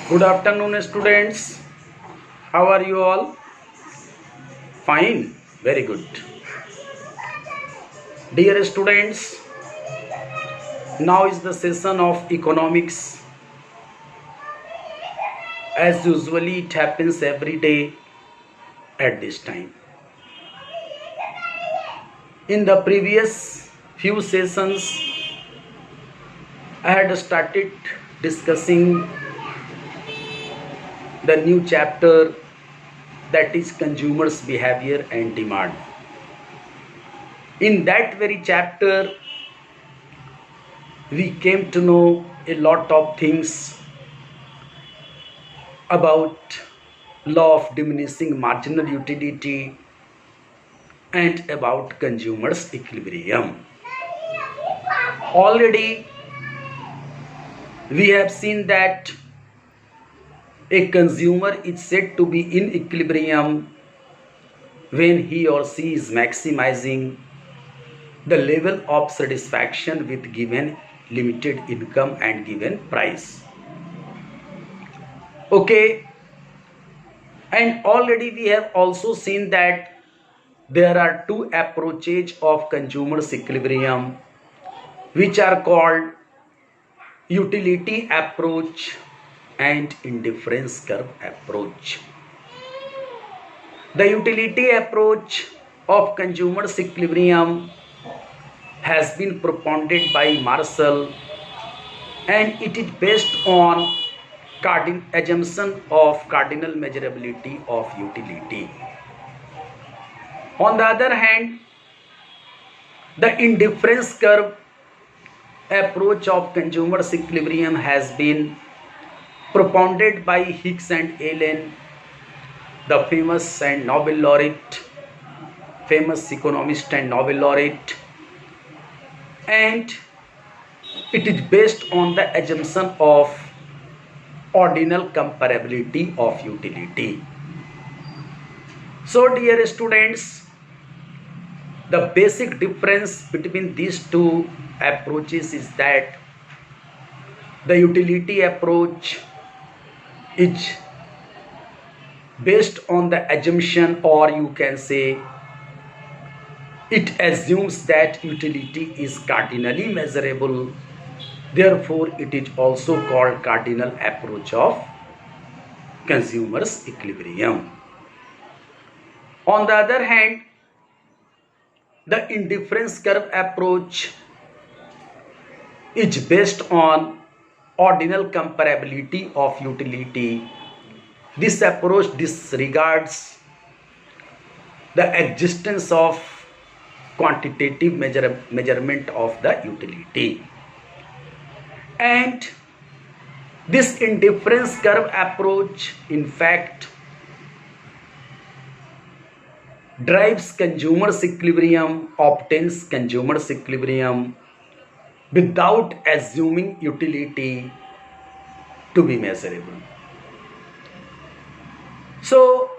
Good afternoon, students. How are you all? Fine. Very good. Dear students, now is the session of economics. As usually, it happens every day at this time. In the previous few sessions, I had started discussing the new chapter, that is consumers' behavior and demand. In that very chapter, we came to know a lot of things about law of diminishing marginal utility and about consumers equilibrium. Already we have seen that a consumer is said to be in equilibrium when he or she is maximizing the level of satisfaction with given limited income and given price. Okay, and already we have also seen that there are two approaches of consumers equilibrium which are called utility approach and indifference curve approach. The utility approach of consumers equilibrium has been propounded by Marshall, and it is based on assumption of cardinal measurability of utility. On the other hand, the indifference curve approach of consumers equilibrium has been propounded by Hicks and Allen, the famous economist and Nobel laureate, and it is based on the assumption of ordinal comparability of utility. So, dear students, the basic difference between these two approaches is that the utility approach is based on the assumption, or you can say it assumes that utility is cardinally measurable. Therefore, it is also called cardinal approach of consumers equilibrium. On the other hand, the indifference curve approach is based on ordinal comparability of utility. This approach disregards the existence of quantitative measurement of the utility. And this indifference curve approach, in fact, drives consumers equilibrium, obtains consumers equilibrium without assuming utility to be measurable. So,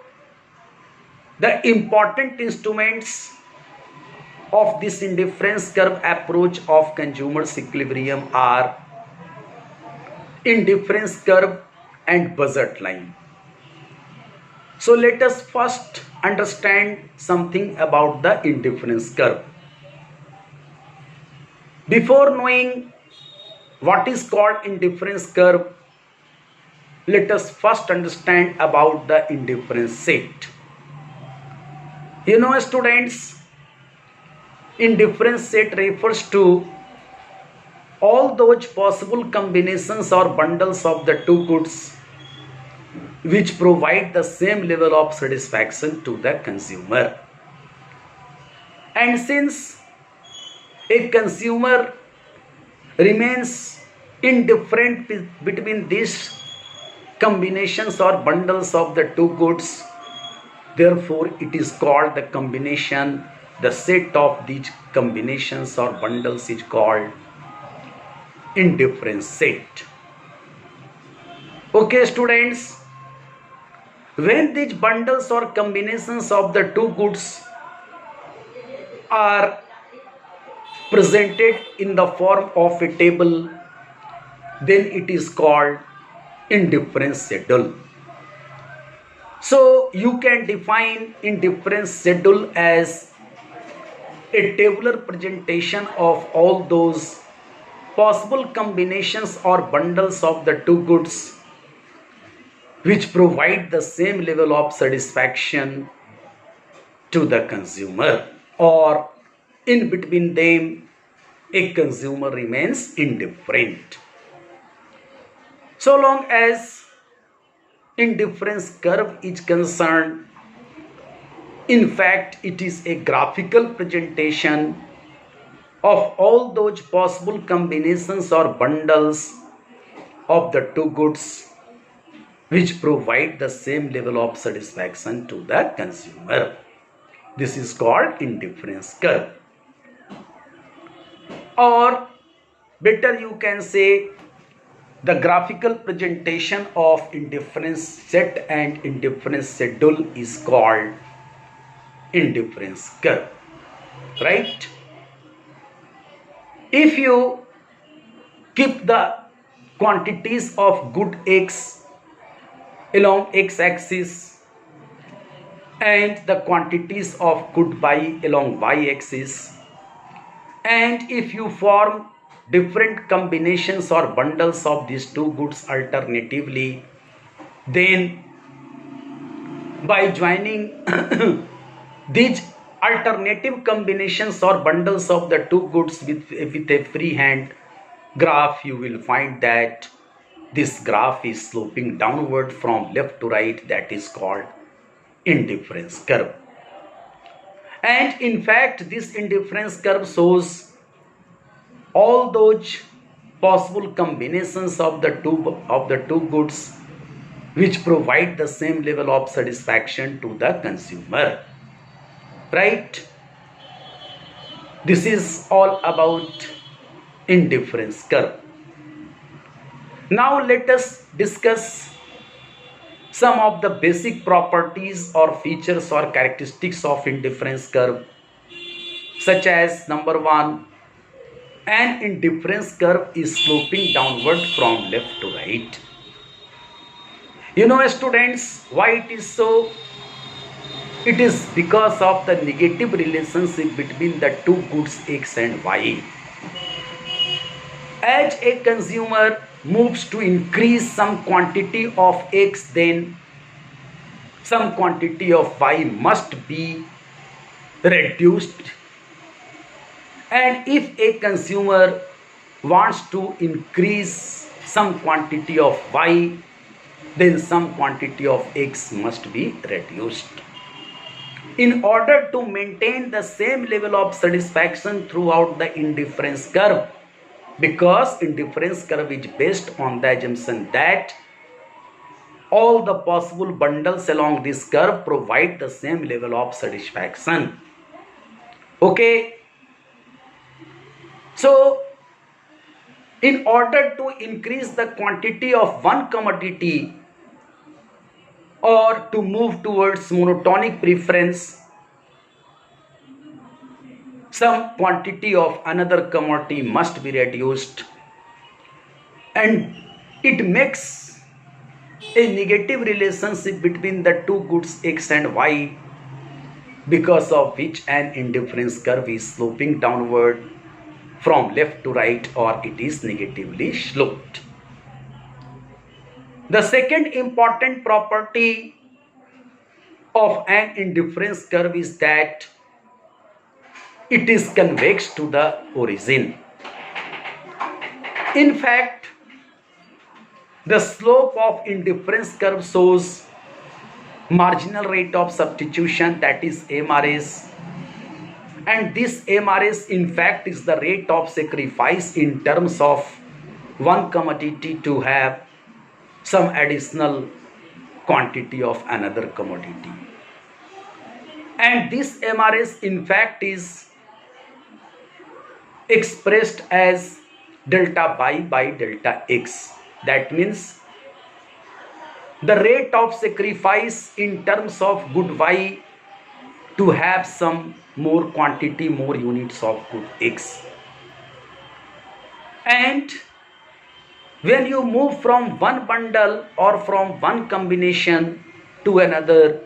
the important instruments of this indifference curve approach of consumers equilibrium are indifference curve and budget line. So let us first understand something about the indifference curve. Before knowing what is called indifference curve, let us first understand about the indifference set. You know, students, indifference set refers to all those possible combinations or bundles of the two goods which provide the same level of satisfaction to the consumer. And since a consumer remains indifferent between these combinations or bundles of the two goods, therefore it is called the combination. The set of these combinations or bundles is called indifference set. Okay, students, when these bundles or combinations of the two goods are presented in the form of a table, then it is called indifference schedule. So you can define indifference schedule as a tabular presentation of all those possible combinations or bundles of the two goods which provide the same level of satisfaction to the consumer, or in between them a consumer remains indifferent. So long as indifference curve is concerned, in fact it is a graphical presentation of all those possible combinations or bundles of the two goods which provide the same level of satisfaction to the consumer. This is called indifference curve. Or better you can say the graphical presentation of indifference set and indifference schedule is called indifference curve, right? If you keep the quantities of good X along x-axis and the quantities of good Y along y-axis, and if you form different combinations or bundles of these two goods alternatively, then by joining these alternative combinations or bundles of the two goods with a freehand graph, you will find that this graph is sloping downward from left to right. That is called indifference curve. And in fact this indifference curve shows all those possible combinations of the two goods which provide the same level of satisfaction to the consumer, right? This is all about indifference curve. Now let us discuss some of the basic properties or features or characteristics of indifference curve, such as number 1, an indifference curve is sloping downward from left to right. You know, students, why it is so? It is because of the negative relationship between the two goods X and Y. As a consumer moves to increase some quantity of X, then some quantity of Y must be reduced. And if a consumer wants to increase some quantity of Y, then some quantity of X must be reduced. In order to maintain the same level of satisfaction throughout the indifference curve, because indifference curve is based on the assumption that all the possible bundles along this curve provide the same level of satisfaction. Okay. So, in order to increase the quantity of one commodity or to move towards monotonic preference, some quantity of another commodity must be reduced, and it makes a negative relationship between the two goods X and Y, because of which an indifference curve is sloping downward from left to right, or it is negatively sloped. The second important property of an indifference curve is that it is convex to the origin. In fact, the slope of indifference curve shows marginal rate of substitution, that is MRS, and this MRS in fact is the rate of sacrifice in terms of one commodity to have some additional quantity of another commodity. And this MRS in fact is expressed as delta Y by delta X. That means the rate of sacrifice in terms of good Y to have some more quantity, more units of good X. And When you move from one bundle or from one combination to another,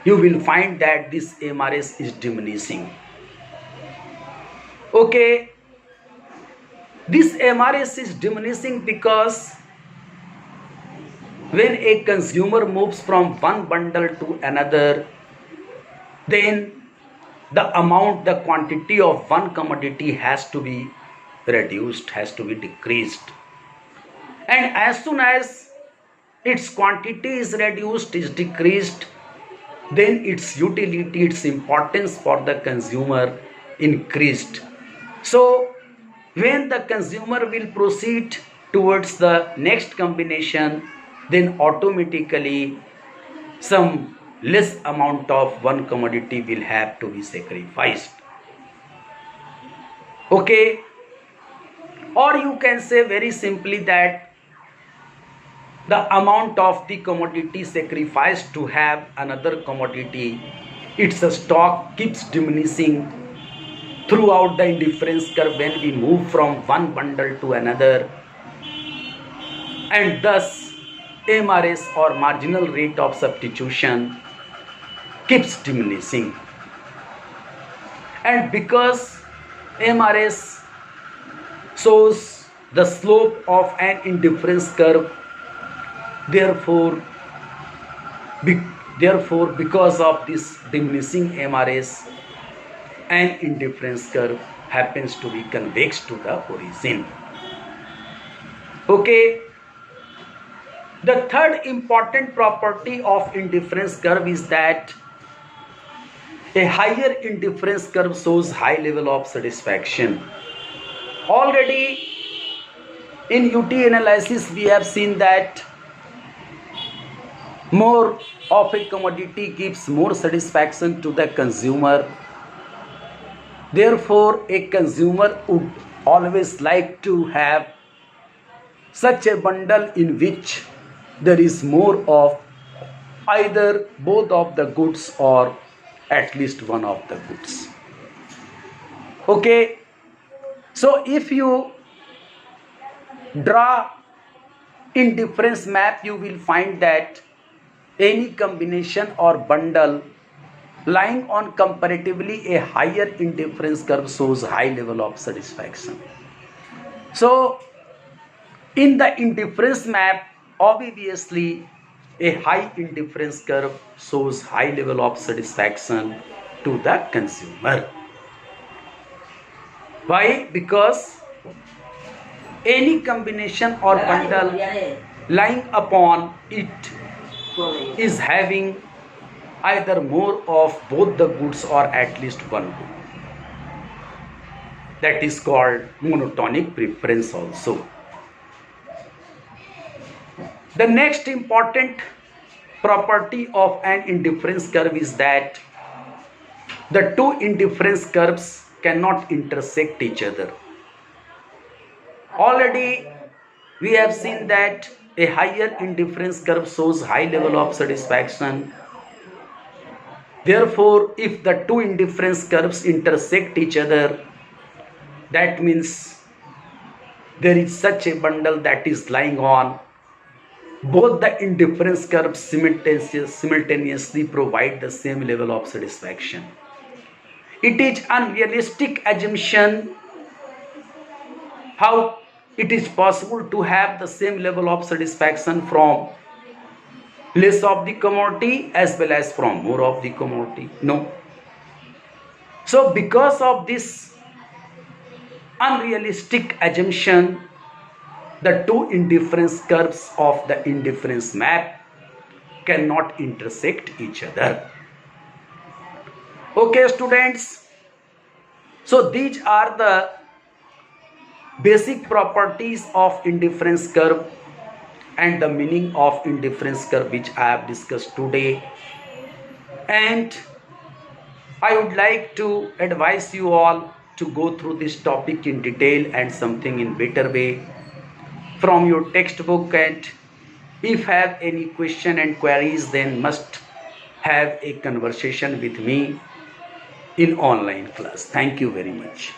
you will find that this MRS is diminishing. Okay, this MRS is diminishing because when a consumer moves from one bundle to another, then the quantity of one commodity has to be reduced, has to be decreased. And as soon as its quantity is reduced, is decreased, then its utility, its importance for the consumer increased. So when the consumer will proceed towards the next combination, then automatically some less amount of one commodity will have to be sacrificed. Okay, or you can say very simply that the amount of the commodity sacrificed to have another commodity, its stock keeps diminishing throughout the indifference curve when we move from one bundle to another, and thus MRS or marginal rate of substitution keeps diminishing. And because MRS shows the slope of an indifference curve, therefore because of this diminishing MRS, an indifference curve happens to be convex to the origin. Okay, the third important property of indifference curve is that a higher indifference curve shows high level of satisfaction. Already in UT analysis we have seen that more of a commodity gives more satisfaction to the consumer. Therefore, a consumer would always like to have such a bundle in which there is more of either both of the goods or at least one of the goods. Okay, so if you draw indifference map, you will find that any combination or bundle lying on comparatively a higher indifference curve shows high level of satisfaction. So in the indifference map, obviously a high indifference curve shows high level of satisfaction to the consumer. Why? Because any combination or bundle lying upon it is having either more of both the goods or at least one good. That is called monotonic preference also. The next important property of an indifference curve is that the two indifference curves cannot intersect each other. Already we have seen that a higher indifference curve shows high level of satisfaction. Therefore, if the two indifference curves intersect each other, that means there is such a bundle that is lying on both the indifference curves simultaneously provide the same level of satisfaction. It is unrealistic assumption how it is possible to have the same level of satisfaction from less of the commodity as well as from more of the commodity. No. So because of this unrealistic assumption, the two indifference curves of the indifference map cannot intersect each other. Okay, students. So these are the basic properties of indifference curve and the meaning of indifference curve which I have discussed today. And I would like to advise you all to go through this topic in detail and something in better way from your textbook, and if have any question and queries, then must have a conversation with me in online class. Thank you very much.